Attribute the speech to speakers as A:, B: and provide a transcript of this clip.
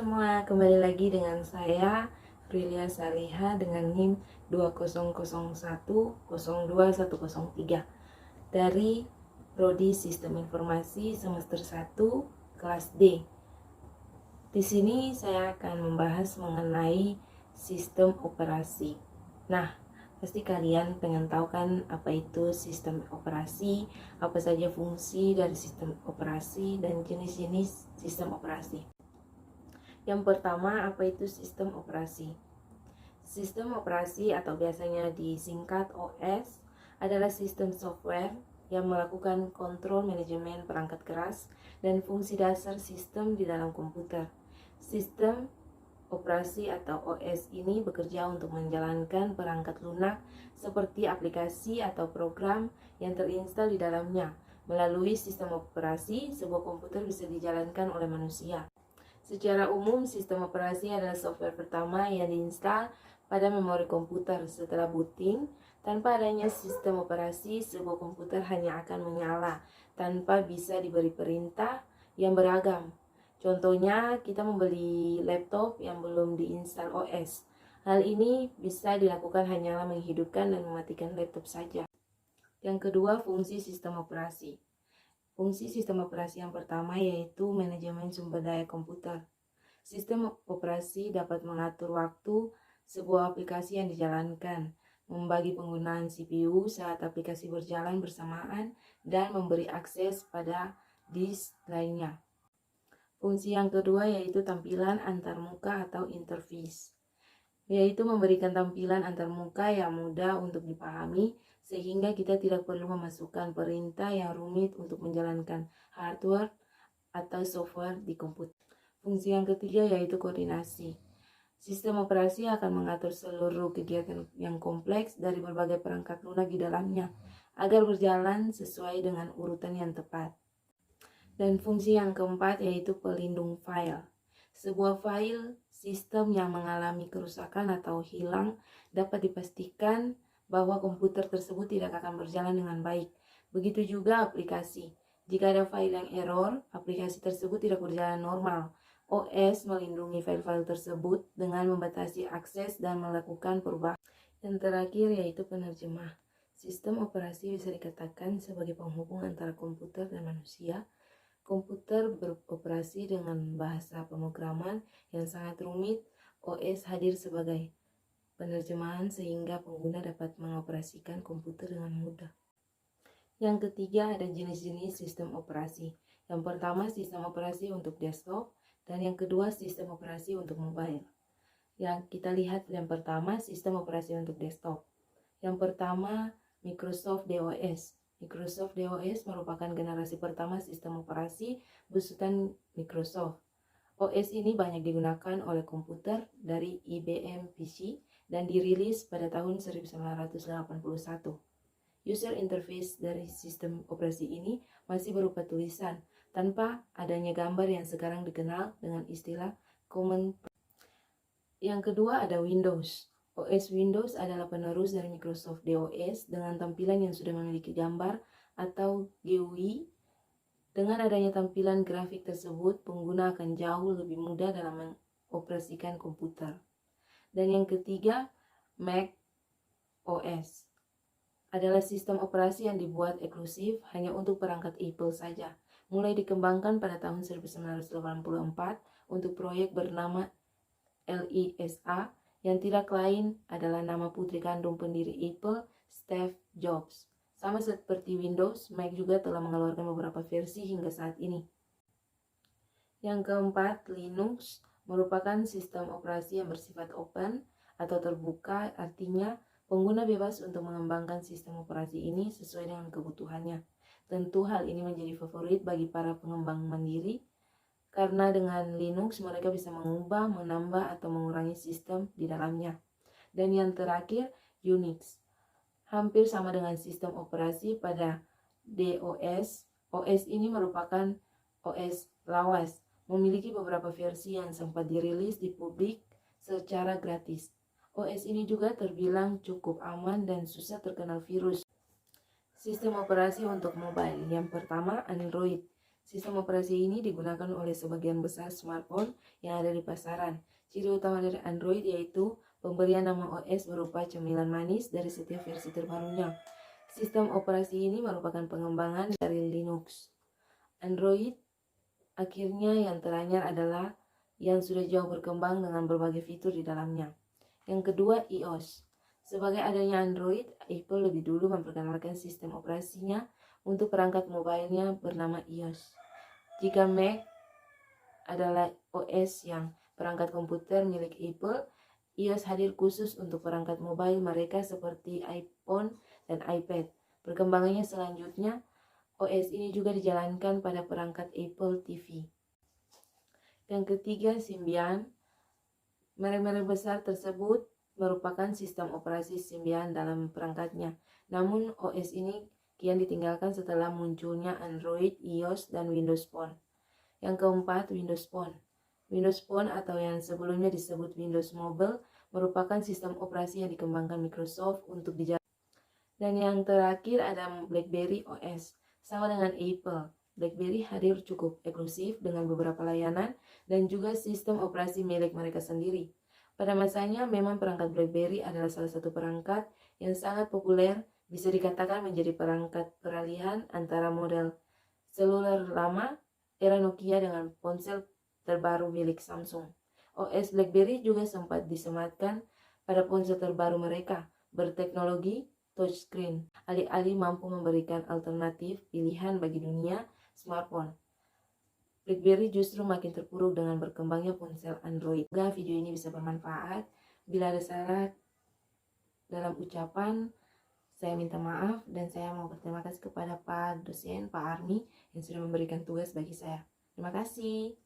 A: semua, kembali lagi dengan saya Frilia Saliha dengan NIM 2001021103 dari Prodi Sistem Informasi semester 1 kelas D. Di sini saya akan membahas mengenai sistem operasi. Nah, pasti kalian pengen tahu kan apa itu sistem operasi, apa saja fungsi dari sistem operasi, dan jenis-jenis sistem operasi. Yang pertama, apa itu sistem operasi? Sistem operasi atau biasanya disingkat OS adalah sistem software yang melakukan kontrol manajemen perangkat keras dan fungsi dasar sistem di dalam komputer. Sistem operasi atau OS ini bekerja untuk menjalankan perangkat lunak seperti aplikasi atau program yang terinstal di dalamnya. Melalui sistem operasi, sebuah komputer bisa dijalankan oleh manusia. Secara umum, sistem operasi adalah software pertama yang diinstal pada memori komputer setelah booting. Tanpa adanya sistem operasi, sebuah komputer hanya akan menyala tanpa bisa diberi perintah yang beragam. Contohnya, kita membeli laptop yang belum diinstal OS. Hal ini bisa dilakukan hanyalah menghidupkan dan mematikan laptop saja. Yang kedua, fungsi sistem operasi. Fungsi sistem operasi yang pertama yaitu manajemen sumber daya komputer. Sistem operasi dapat mengatur waktu sebuah aplikasi yang dijalankan, membagi penggunaan CPU saat aplikasi berjalan bersamaan, dan memberi akses pada disk lainnya. Fungsi yang kedua yaitu tampilan antarmuka atau interface, yaitu memberikan tampilan antarmuka yang mudah untuk dipahami sehingga kita tidak perlu memasukkan perintah yang rumit untuk menjalankan hardware atau software di komputer. Fungsi yang ketiga yaitu koordinasi. Sistem operasi akan mengatur seluruh kegiatan yang kompleks dari berbagai perangkat lunak di dalamnya agar berjalan sesuai dengan urutan yang tepat. Dan fungsi yang keempat yaitu pelindung file. Sebuah file sistem yang mengalami kerusakan atau hilang dapat dipastikan bahwa komputer tersebut tidak akan berjalan dengan baik. Begitu juga aplikasi. Jika ada file yang error, aplikasi tersebut tidak berjalan normal. OS melindungi file-file tersebut dengan membatasi akses dan melakukan perubahan. Yang terakhir yaitu penerjemah. Sistem operasi bisa dikatakan sebagai penghubung antara komputer dan manusia. Komputer beroperasi dengan bahasa pemrograman yang sangat rumit. OS hadir sebagai penerjemahan sehingga pengguna dapat mengoperasikan komputer dengan mudah. Yang ketiga ada jenis-jenis sistem operasi. Yang pertama sistem operasi untuk desktop dan yang kedua sistem operasi untuk mobile. Yang kita lihat yang pertama sistem operasi untuk desktop. Yang pertama Microsoft DOS. Microsoft DOS merupakan generasi pertama sistem operasi besutan Microsoft. OS ini banyak digunakan oleh komputer dari IBM PC dan dirilis pada tahun 1981. User interface dari sistem operasi ini masih berupa tulisan, tanpa adanya gambar yang sekarang dikenal dengan istilah command. Yang kedua ada Windows. OS Windows adalah penerus dari Microsoft DOS dengan tampilan yang sudah memiliki gambar atau GUI. Dengan adanya tampilan grafik tersebut, pengguna akan jauh lebih mudah dalam mengoperasikan komputer. Dan yang ketiga, Mac OS adalah sistem operasi yang dibuat eksklusif hanya untuk perangkat Apple saja. Mulai dikembangkan pada tahun 1984 untuk proyek bernama LISA yang tidak lain adalah nama putri kandung pendiri Apple, Steve Jobs. Sama seperti Windows, Mac juga telah mengeluarkan beberapa versi hingga saat ini. Yang keempat, Linux merupakan sistem operasi yang bersifat open atau terbuka, artinya pengguna bebas untuk mengembangkan sistem operasi ini sesuai dengan kebutuhannya. Tentu hal ini menjadi favorit bagi para pengembang mandiri, karena dengan Linux mereka bisa mengubah, menambah, atau mengurangi sistem di dalamnya. Dan yang terakhir, Unix. Hampir sama dengan sistem operasi pada DOS, OS ini merupakan OS lawas, memiliki beberapa versi yang sempat dirilis di publik secara gratis. OS ini juga terbilang cukup aman dan susah terkena virus. Sistem operasi untuk mobile. Yang pertama, Android. Sistem operasi ini digunakan oleh sebagian besar smartphone yang ada di pasaran. Ciri utama dari Android yaitu pemberian nama OS berupa cemilan manis dari setiap versi terbarunya. Sistem operasi ini merupakan pengembangan dari Linux. Android akhirnya yang teranyar adalah yang sudah jauh berkembang dengan berbagai fitur di dalamnya. Yang kedua, iOS. Sebagai adanya Android, Apple lebih dulu memperkenalkan sistem operasinya untuk perangkat mobilenya bernama iOS. Jika Mac adalah OS yang perangkat komputer milik Apple, iOS hadir khusus untuk perangkat mobile mereka seperti iPhone dan iPad. Perkembangannya selanjutnya, OS ini juga dijalankan pada perangkat Apple TV. Yang ketiga, Symbian. Merek-merek besar tersebut merupakan sistem operasi Symbian dalam perangkatnya. Namun OS ini kian ditinggalkan setelah munculnya Android, iOS, dan Windows Phone. Yang keempat, Windows Phone. Windows Phone atau yang sebelumnya disebut Windows Mobile merupakan sistem operasi yang dikembangkan Microsoft untuk dijalankan. Dan yang terakhir ada BlackBerry OS. Sama dengan Apple, BlackBerry hadir cukup eksklusif dengan beberapa layanan dan juga sistem operasi milik mereka sendiri. Pada masanya memang perangkat BlackBerry adalah salah satu perangkat yang sangat populer, bisa dikatakan menjadi perangkat peralihan antara model seluler lama era Nokia dengan ponsel terbaru milik Samsung. OS BlackBerry juga sempat disematkan pada ponsel terbaru mereka berteknologi touchscreen, alih-alih mampu memberikan alternatif pilihan bagi dunia smartphone. BlackBerry justru makin terpuruk dengan berkembangnya ponsel Android. Semoga video ini bisa bermanfaat. Bila ada salah dalam ucapan, saya minta maaf dan saya mau berterima kasih kepada Pak dosen, Pak Armi yang sudah memberikan tugas bagi saya. Terima kasih.